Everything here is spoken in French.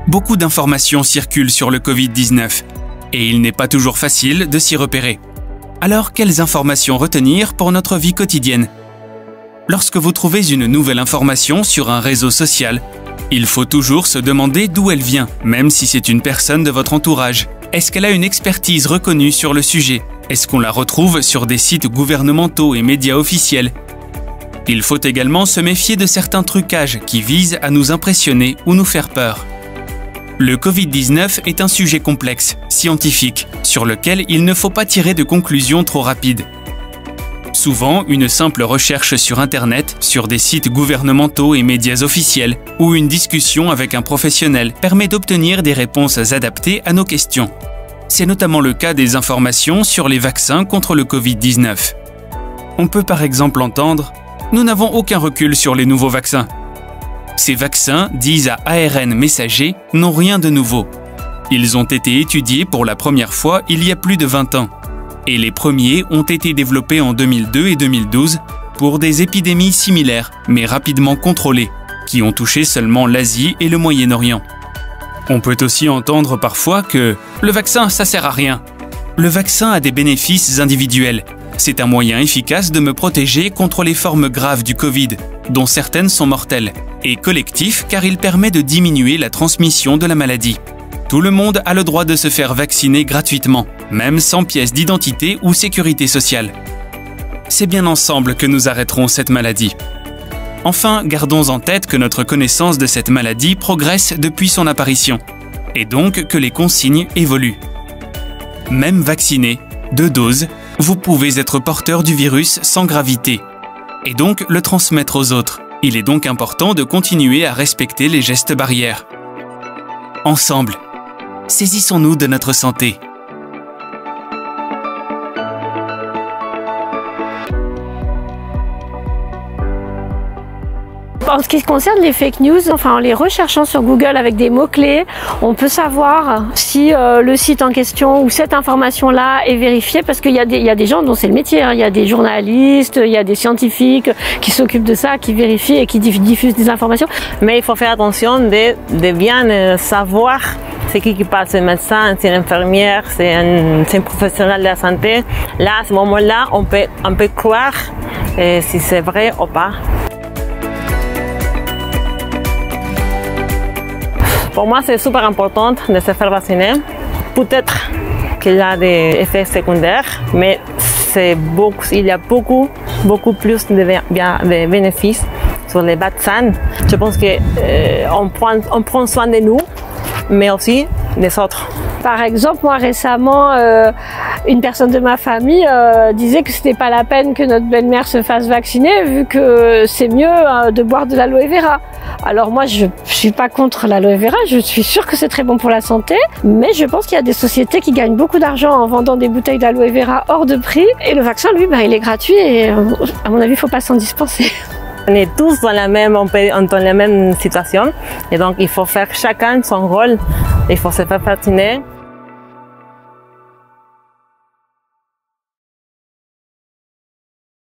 Beaucoup d'informations circulent sur le Covid-19 et il n'est pas toujours facile de s'y repérer. Alors, quelles informations retenir pour notre vie quotidienne? Lorsque vous trouvez une nouvelle information sur un réseau social, il faut toujours se demander d'où elle vient, même si c'est une personne de votre entourage. Est-ce qu'elle a une expertise reconnue sur le sujet? Est-ce qu'on la retrouve sur des sites gouvernementaux et médias officiels? Il faut également se méfier de certains trucages qui visent à nous impressionner ou nous faire peur. Le Covid-19 est un sujet complexe, scientifique, sur lequel il ne faut pas tirer de conclusions trop rapides. Souvent, une simple recherche sur Internet, sur des sites gouvernementaux et médias officiels, ou une discussion avec un professionnel permet d'obtenir des réponses adaptées à nos questions. C'est notamment le cas des informations sur les vaccins contre le Covid-19. On peut par exemple entendre « Nous n'avons aucun recul sur les nouveaux vaccins ». Ces vaccins, dits à ARN messager, n'ont rien de nouveau. Ils ont été étudiés pour la première fois il y a plus de 20 ans. Et les premiers ont été développés en 2002 et 2012 pour des épidémies similaires, mais rapidement contrôlées, qui ont touché seulement l'Asie et le Moyen-Orient. On peut aussi entendre parfois que « le vaccin, ça sert à rien ». Le vaccin a des bénéfices individuels. C'est un moyen efficace de me protéger contre les formes graves du Covid, dont certaines sont mortelles, et collectif car il permet de diminuer la transmission de la maladie. Tout le monde a le droit de se faire vacciner gratuitement, même sans pièce d'identité ou sécurité sociale. C'est bien ensemble que nous arrêterons cette maladie. Enfin, gardons en tête que notre connaissance de cette maladie progresse depuis son apparition, et donc que les consignes évoluent. Même vacciné, 2 doses, vous pouvez être porteur du virus sans gravité, et donc le transmettre aux autres. Il est donc important de continuer à respecter les gestes barrières. Ensemble, saisissons-nous de notre santé. En ce qui concerne les fake news, en les recherchant sur Google avec des mots-clés, on peut savoir si le site en question ou cette information-là est vérifiée, parce qu'il y a des gens dont c'est le métier, hein. Il y a des journalistes, il y a des scientifiques qui s'occupent de ça, qui vérifient et qui diffusent des informations. Mais il faut faire attention de bien savoir c'est qui parle, c'est un médecin, c'est une infirmière, c'est un professionnel de la santé. Là, à ce moment-là, on peut croire si c'est vrai ou pas. Pour moi, c'est super important de se faire vacciner. Peut-être qu'il y a des effets secondaires, mais il y a beaucoup plus de bénéfices sur les vaccins. Je pense qu'on prend soin de nous, mais aussi des autres. Par exemple, moi récemment, une personne de ma famille disait que c'était pas la peine que notre belle-mère se fasse vacciner vu que c'est mieux de boire de l'aloe vera. Alors moi, je suis pas contre l'aloe vera, je suis sûre que c'est très bon pour la santé, mais je pense qu'il y a des sociétés qui gagnent beaucoup d'argent en vendant des bouteilles d'aloe vera hors de prix. Et le vaccin, lui, il est gratuit et à mon avis, il faut pas s'en dispenser. On est tous dans la même situation et donc il faut faire chacun son rôle. Il faut se faire vacciner